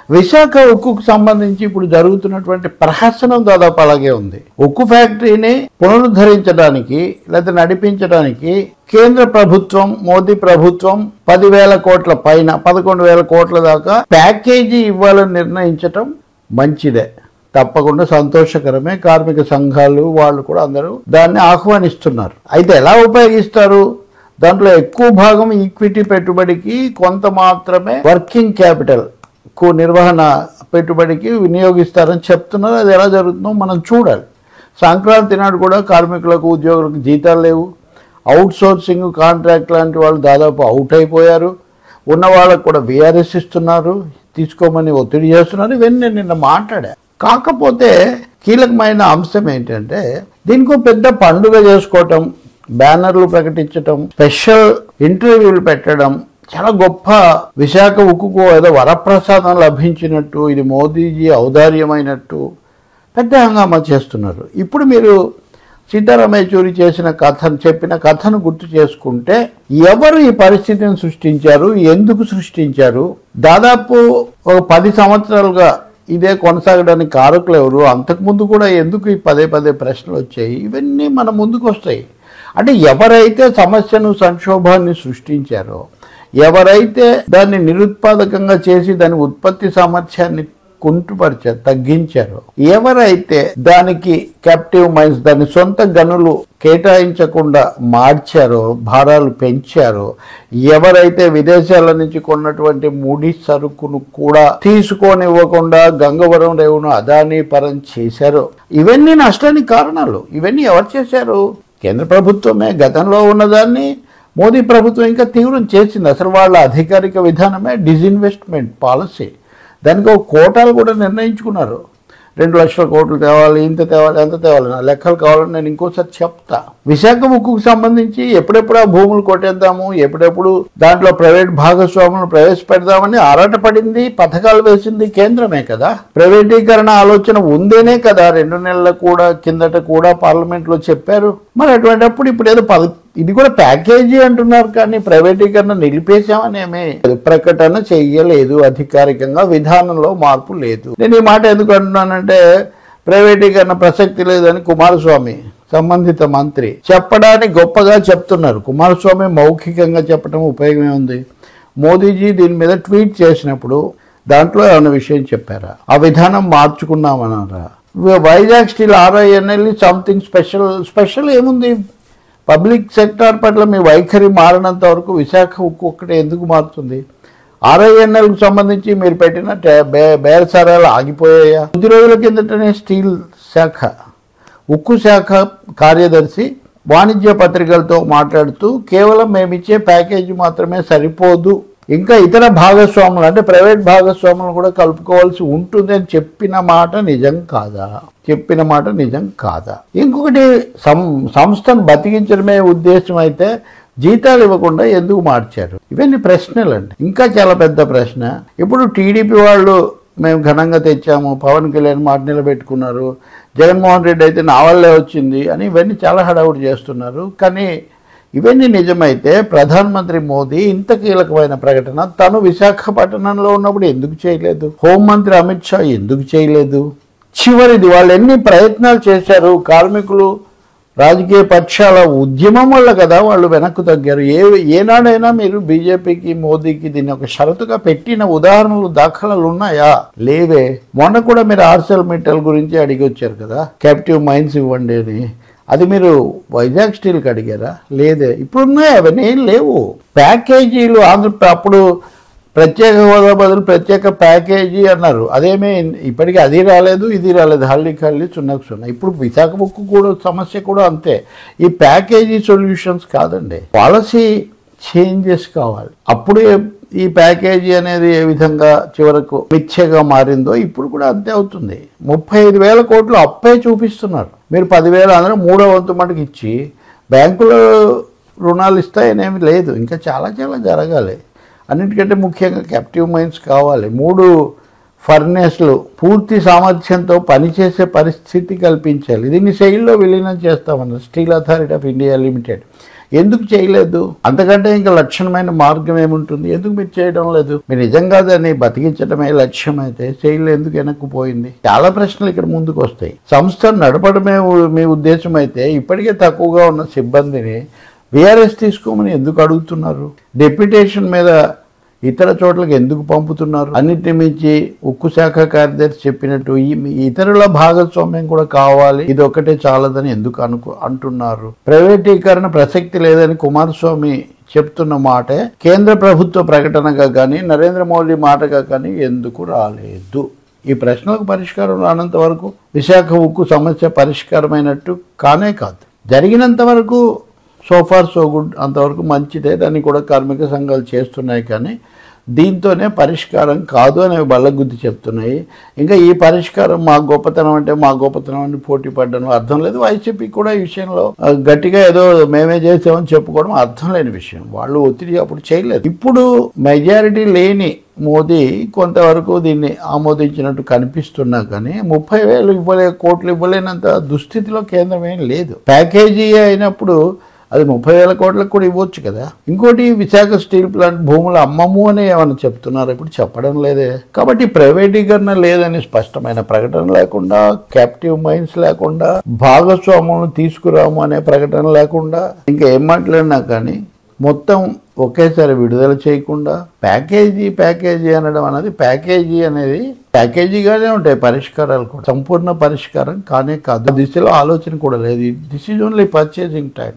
విశాఖ ఉక్కుకు సంబంధించి ఇప్పుడు జరుగుతున్నటువంటి ప్రహసనం దాదాపు అలాగే ఉంది. ఉక్కు ఫ్యాక్టరీని పునరుద్ధరించడానికి లేదా నడిపించడానికి కేంద్ర ప్రభుత్వం, మోదీ ప్రభుత్వం 10,000 కోట్ల పైన 11,000 కోట్ల దాకా ప్యాకేజీ ఇవ్వాలని నిర్ణయించటం మంచిదే, తప్పకుండా సంతోషకరమే. కార్మిక సంఘాలు వాళ్ళు కూడా అందరూ దాన్ని ఆహ్వానిస్తున్నారు. అయితే ఎలా ఉపయోగిస్తారు? దాంట్లో ఎక్కువ భాగం ఈక్విటీ పెట్టుబడికి, కొంత మాత్రమే వర్కింగ్ క్యాపిటల్ నిర్వహణ పెట్టుబడికి వినియోగిస్తారని చెప్తున్నారు. అది ఎలా జరుగుతుందో మనం చూడాలి. సంక్రాంతి నాడు కూడా కార్మికులకు, ఉద్యోగులకు జీతాలు లేవు. అవుట్ సోర్సింగ్ కాంట్రాక్ట్ లాంటి వాళ్ళు దాదాపు అవుట్ అయిపోయారు. ఉన్న వాళ్ళకు కూడా విఆర్ఎస్ ఇస్తున్నారు, తీసుకోమని ఒత్తిడి చేస్తున్నారు. ఇవన్నీ నేను నిన్న మాట్లాడా. కాకపోతే కీలకమైన అంశం ఏంటంటే దీనికి పెద్ద పండుగ చేసుకోవటం, బ్యానర్లు ప్రకటించటం, స్పెషల్ ఇంటర్వ్యూలు పెట్టడం చాలా గొప్ప. విశాఖ ఉక్కుకు ఏదో వరప్రసాదం లభించినట్టు, ఇది మోదీజీ ఔదార్యమైనట్టు పెద్ద హంగామా చేస్తున్నారు. ఇప్పుడు మీరు సీతారాం యేచూరి చెప్పిన కథను గుర్తు చేసుకుంటే ఎవరు ఈ పరిస్థితిని సృష్టించారు, ఎందుకు సృష్టించారు, దాదాపు ఒక 10 సంవత్సరాలుగా ఇదే కొనసాగడానికి కారకులు ఎవరు, అంతకుముందు కూడా ఎందుకు ఈ పదే ప్రశ్నలు వచ్చాయి, ఇవన్నీ మన ముందుకు వస్తాయి. అంటే ఎవరైతే సమస్యను, సంక్షోభాన్ని సృష్టించారో, ఎవరైతే దాన్ని నిరుత్పాదకంగా చేసి దాని ఉత్పత్తి సామర్థ్యాన్ని తగ్గించారో, ఎవరైతే దానికి క్యాప్టివ్ మైన్స్, దాని సొంత గనులు కేటాయించకుండా మార్చారో, భారాలు పెంచారో, ఎవరైతే విదేశాల నుంచి కొన్నటువంటి ముడి సరుకును కూడా తీసుకోనివ్వకుండా గంగవరం రేవును అదానీ పరం చేశారో, ఇవన్నీ నష్టానికి కారణాలు. ఇవన్నీ ఎవరు చేశారు? కేంద్ర ప్రభుత్వమే. గతంలో ఉన్నదాన్ని మోదీ ప్రభుత్వం ఇంకా తీవ్రం చేసింది. అసలు వాళ్ళ అధికారిక విధానమే డిజిన్వెస్ట్మెంట్ పాలసీ. దానికి ఒక కోటాలు కూడా నిర్ణయించుకున్నారు. 2 లక్షల కోట్లు తేవాలి, ఇంత తేవాలి, అంత తేవాలి. నా లెక్కలు కావాలని నేను ఇంకోసారి చెప్తా. విశాఖ ఉక్కుకు సంబంధించి ఎప్పుడెప్పుడు ఆ భూములు కొట్టేద్దాము, ఎప్పుడెప్పుడు దాంట్లో ప్రైవేట్ భాగస్వాములను ప్రవేశపెడదామని ఆరాటపడింది, పథకాలు వేసింది కేంద్రమే కదా. ప్రైవేటీకరణ ఆలోచన ఉందేనే కదా 2 నెలల కిందట కూడా పార్లమెంట్లో చెప్పారు. మరి అటువంటిప్పుడు ఇప్పుడు ఏదో ఇది కూడా ప్యాకేజీ అంటున్నారు, కానీ ప్రైవేటీకరణ నిలిపేశామనేమే ప్రకటన చెయ్యలేదు. అధికారికంగా విధానంలో మార్పు లేదు. నేను ఈ మాట ఎందుకు అంటున్నానంటే ప్రైవేటీకరణ ప్రసక్తి లేదని కుమారస్వామి సంబంధిత మంత్రి చెప్పడానికి గొప్పగా చెప్తున్నారు. కుమారస్వామి మౌఖికంగా చెప్పడం ఉపయోగమే ఉంది. మోదీజీ దీని మీద ట్వీట్ చేసినప్పుడు దాంట్లో ఏమైనా విషయం చెప్పారా? ఆ విధానం మార్చుకున్నామన్నారా? Vizag steel RINL something special ఏముంది? పబ్లిక్ సెక్టార్ పట్ల మీ వైఖరి మారినంత వరకు విశాఖ ఉక్కు ఒక్కటే ఎందుకు మారుతుంది? RINLకు సంబంధించి మీరు పెట్టిన బేరసారాలు ఆగిపోయాయా? 10 రోజుల కిందటనే స్టీల్ శాఖ, ఉక్కు శాఖ కార్యదర్శి వాణిజ్య పత్రికలతో మాట్లాడుతూ కేవలం మేమిచ్చే ప్యాకేజీ మాత్రమే సరిపోదు, ఇంకా ఇతర భాగస్వాములు అంటే ప్రైవేట్ భాగస్వాములను కూడా కలుపుకోవాల్సి ఉంటుంది అని చెప్పిన మాట నిజం కాదా? ఇంకొకటి, సంస్థను బతికించడమే ఉద్దేశం అయితే జీతాలు ఇవ్వకుండా ఎందుకు మార్చారు? ఇవన్నీ ప్రశ్నలండి. ఇంకా చాలా పెద్ద ప్రశ్న. ఇప్పుడు టీడీపీ వాళ్ళు మేము ఘనంగా తెచ్చాము, పవన్ కళ్యాణ్ మాట నిలబెట్టుకున్నారు, జగన్మోహన్ రెడ్డి అయితే నా వల్లే వచ్చింది అని ఇవన్నీ చాలా హడావుడి చేస్తున్నారు. కానీ ఇవన్నీ నిజమైతే ప్రధానమంత్రి మోదీ ఇంత కీలకమైన ప్రకటన తను విశాఖపట్నంలో ఉన్నప్పుడు ఎందుకు చేయలేదు? హోంమంత్రి అమిత్ షా ఎందుకు చేయలేదు? చివరిది వాళ్ళు ఎన్ని ప్రయత్నాలు చేశారు? కార్మికులు, రాజకీయ పక్షాల ఉద్యమం వల్ల కదా వాళ్ళు వెనక్కు తగ్గారు. ఏనాడైనా మీరు బీజేపీకి, మోదీకి దీన్ని ఒక షరతుగా పెట్టిన ఉదాహరణలు, దాఖలాలు ఉన్నాయా? లేవే. మొన్న కూడా మీరు ArcelorMittal గురించి అడిగి వచ్చారు కదా, క్యాప్టివ్ మైన్స్ ఇవ్వండి అని. అది మీరు వైజాగ్ స్టీల్కి అడిగారా? లేదే. ఇప్పుడున్నాయి, అవన్నీ ఏం లేవు. ప్యాకేజీలు అప్పుడు ప్రత్యేక హోదా బదులు ప్రత్యేక ప్యాకేజీ అన్నారు. అదేమీ ఇప్పటికీ అది రాలేదు, ఇది రాలేదు. హల్లి సున్నకు సున్నా. ఇప్పుడు విశాఖ ఉక్కు కూడా సమస్య కూడా అంతే. ఈ ప్యాకేజీ సొల్యూషన్స్ కాదండి, పాలసీ చేంజెస్ కావాలి. అప్పుడే ఈ ప్యాకేజీ అనేది ఏ విధంగా చివరకు మిథ్యగా మారిందో ఇప్పుడు కూడా అంతే అవుతుంది. 35,000 కోట్లు అప్పే చూపిస్తున్నారు. మీరు 10,000 అందరూ 3వ వంతు మటుకు ఇచ్చి బ్యాంకులో రుణాలు ఇస్తాయనేమి లేదు. ఇంకా చాలా జరగాలి. అన్నిటికంటే ముఖ్యంగా క్యాప్టివ్ మైన్స్ కావాలి. 3 ఫర్నేస్లు పూర్తి సామర్థ్యంతో పనిచేసే పరిస్థితి కల్పించాలి. దీన్ని సెయిల్లో విలీనం చేస్తామన్నారు steel authority of India limited. ఎందుకు చేయలేదు? అంతకంటే ఇంకా లక్షణమైన మార్గం ఏముంటుంది? ఎందుకు మీరు చేయడం లేదు? మీరు నిజంగా దాన్ని బతికించడమే లక్ష్యం అయితే చేయలేదు, ఎందుకు వెనక్కిపోయింది? చాలా ప్రశ్నలు ఇక్కడ ముందుకు వస్తాయి. సంస్థను నడపడమే మీ ఉద్దేశం అయితే ఇప్పటికే తక్కువగా ఉన్న సిబ్బందిని విఆర్ఎస్ తీసుకోమని ఎందుకు అడుగుతున్నారు? డెప్యుటేషన్ మీద ఇతర చోట్లకి ఎందుకు పంపుతున్నారు? అన్నిటి మించి ఉక్కు శాఖ కార్యదర్శి చెప్పినట్టు ఇతరుల భాగస్వామ్యం కూడా కావాలి, ఇది ఒక్కటే చాలదని ఎందుకు అంటున్నారు? ప్రైవేటీకరణ ప్రసక్తి లేదని కుమారస్వామి చెప్తున్న మాటే కేంద్ర ప్రభుత్వ ప్రకటనగా కానీ నరేంద్ర మోడీ మాటగా కానీ ఎందుకు రాలేదు? ఈ ప్రశ్నలకు పరిష్కారం రానంత వరకు విశాఖ ఉక్కు సమస్య పరిష్కారమైనట్టు కానే కాదు. జరిగినంత వరకు సోఫార్ సో గుడ్, అంతవరకు మంచిదే, దాన్ని కూడా కార్మిక సంఘాలు చేస్తున్నాయి. కానీ దీంతోనే పరిష్కారం కాదు అనేవి బల్లగుద్ది చెప్తున్నాయి. ఇంకా ఈ పరిష్కారం మా గొప్పతనం అంటే మా గొప్పతనం అని పోటీ పడ్డం అర్థం లేదు. వైసీపీ కూడా ఈ విషయంలో గట్టిగా ఏదో మేమే చేసామని చెప్పుకోవడం అర్థం లేని విషయం. వాళ్ళు ఒత్తిడి అప్పుడు చేయలేదు. ఇప్పుడు మెజారిటీ లేని మోదీ కొంతవరకు దీన్ని ఆమోదించినట్టు కనిపిస్తున్నా కానీ 30,000 కోట్లు ఇవ్వలేనంత దుస్థితిలో కేంద్రం ఏం లేదు. ప్యాకేజీ అయినప్పుడు అది 30,000 కోట్లకు కూడా ఇవ్వచ్చు కదా. ఇంకోటి, విశాఖ స్టీల్ ప్లాంట్ భూములు అమ్మము అని ఏమన్నా చెప్తున్నారు, ఇప్పుడు చెప్పడం లేదే. కాబట్టి ప్రైవేటీకరణ లేదని స్పష్టమైన ప్రకటన లేకుండా, క్యాప్టివ్ మైన్స్ లేకుండా, భాగస్వాములను తీసుకురాము అనే ప్రకటన లేకుండా, ఇంకా ఏం మాట్లాడినా కానీ మొత్తం ఒకేసారి విడుదల చేయకుండా ప్యాకేజీ అనడం అనేది, ప్యాకేజీగానే ఉంటాయి పరిష్కారాలు కూడా, సంపూర్ణ పరిష్కారం కానే కాదు. దిశలో ఆలోచన కూడా లేదు. This is only purchasing time.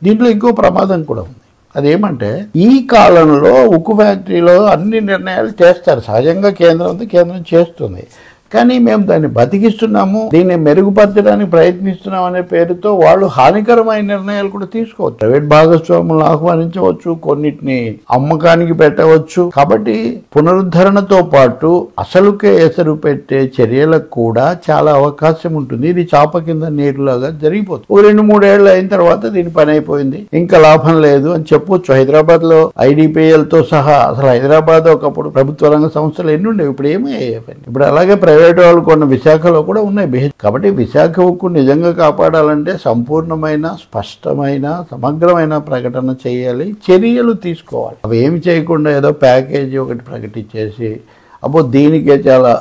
దీంట్లో ఇంకో ప్రమాదం కూడా ఉంది. అదేమంటే, ఈ కాలంలో ఉక్కు ఫ్యాక్టరీలో అన్ని నిర్ణయాలు చేస్తారు. సహజంగా కేంద్రం చేస్తుంది. కానీ మేము దాన్ని బతికిస్తున్నాము, దీన్ని మెరుగుపరచడానికి ప్రయత్నిస్తున్నాం అనే పేరుతో వాళ్ళు హానికరమైన నిర్ణయాలు కూడా తీసుకోవచ్చు. ప్రైవేట్ భాగస్వాములను ఆహ్వానించవచ్చు, కొన్నిటిని అమ్మకానికి పెట్టవచ్చు. కాబట్టి పునరుద్ధరణతో పాటు అసలుకే ఎసరు పెట్టే చర్యలకు కూడా చాలా అవకాశం ఉంటుంది. ఇది చాప కింద నీరులాగా జరిగిపోతుంది. 2-3 ఏళ్ళు అయిన తర్వాత దీని పని అయిపోయింది, ఇంకా లాభం లేదు అని చెప్పొచ్చు. హైదరాబాద్ లో IDPL తో సహా అసలు హైదరాబాద్ ఒకప్పుడు ప్రభుత్వ రంగ సంస్థలు ఎన్ని ఉండేవి, ఇప్పుడు ఏమీ అయిపోయింది. ఇప్పుడు అలాగే ప్రైవేట్ వాళ్ళు కొన్న విశాఖలో కూడా ఉన్నాయి. కాబట్టి విశాఖ ఉక్కు నిజంగా కాపాడాలంటే సంపూర్ణమైన, స్పష్టమైన, సమగ్రమైన ప్రకటన చేయాలి, చర్యలు తీసుకోవాలి. అవి ఏమి చేయకుండా ఏదో ప్యాకేజీ ఒకటి ప్రకటించేసి అబ్బో దీనికే చాలా,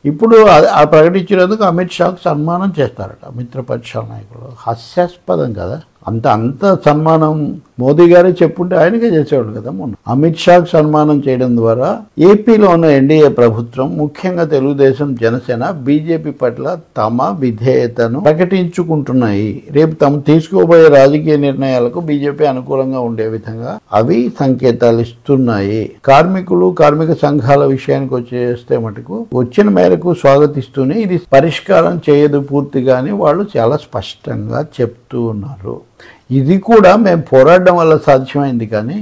ఇప్పుడు ఆ ప్రకటించినందుకు అమిత్ షాకు సన్మానం చేస్తారట మిత్రపక్షాల నాయకులు. హాస్యాస్పదం కదా. అంత సన్మానం మోదీ గారే చెప్పుంటే ఆయనకే చేసేవాడు కదా. మొన్న అమిత్ షాకు సన్మానం చేయడం ద్వారా ఏపీలో ఉన్న ఎన్డీఏ ప్రభుత్వం, ముఖ్యంగా తెలుగుదేశం, జనసేన, బీజేపీ పట్ల తమ విధేయతను ప్రకటించుకుంటున్నాయి. రేపు తాము తీసుకోబోయే రాజకీయ నిర్ణయాలకు బీజేపీ అనుకూలంగా ఉండే విధంగా అవి సంకేతాలు ఇస్తున్నాయి. కార్మిక సంఘాల విషయానికి వచ్చేస్తే మటుకు వచ్చిన మేరకు స్వాగతిస్తూనే ఇది పరిష్కారం చేయదు పూర్తిగా అని వాళ్ళు చాలా స్పష్టంగా చెప్తూ ఉన్నారు. ఇది కూడా మేము పోరాడడం వల్ల సాధ్యమైంది, కానీ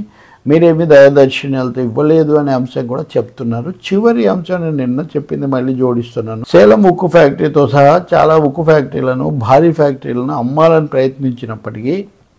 మీరేమి దయాదర్శిన్యాలతో ఇవ్వలేదు అనే అంశం కూడా చెప్తున్నారు. చివరి అంశం నేను నిన్న చెప్పింది మళ్ళీ జోడిస్తున్నాను. సేలం ఉక్కు ఫ్యాక్టరీతో సహా చాలా ఉక్కు ఫ్యాక్టరీలను, భారీ ఫ్యాక్టరీలను అమ్మాలని ప్రయత్నించినప్పటికీ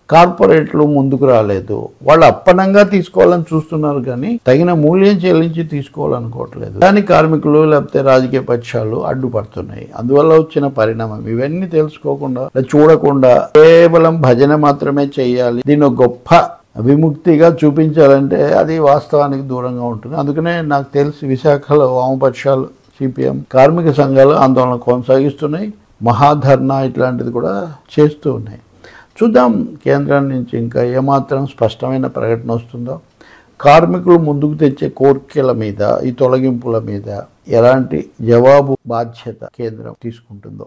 కార్పొరేట్లు ముందుకు రాలేదు. వాళ్ళు అప్పనంగా తీసుకోవాలని చూస్తున్నారు, కానీ తగిన మూల్యం చెల్లించి తీసుకోవాలనుకోవట్లేదు. దాని కార్మికులు లేకపోతే రాజకీయ పక్షాలు అడ్డుపడుతున్నాయి. అందువల్ల వచ్చిన పరిణామం ఇవన్నీ తెలుసుకోకుండా, చూడకుండా కేవలం భజన మాత్రమే చేయాలి, దీన్ని గొప్ప విముక్తిగా చూపించాలంటే అది వాస్తవానికి దూరంగా ఉంటుంది. అందుకనే నాకు తెలిసి విశాఖలో వామపక్షాలు, CPM, కార్మిక సంఘాలు ఆందోళన కొనసాగిస్తున్నాయి. మహాధర్నా ఇట్లాంటిది కూడా చేస్తూ ఉన్నాయి. చూద్దాం కేంద్రం నుంచి ఇంకా ఏమాత్రం స్పష్టమైన ప్రకటన వస్తుందో, కార్మికులు ముందుకు తెచ్చే కోర్కెల మీద, ఈ తొలగింపుల మీద ఎలాంటి జవాబు బాధ్యత కేంద్రం తీసుకుంటుందో.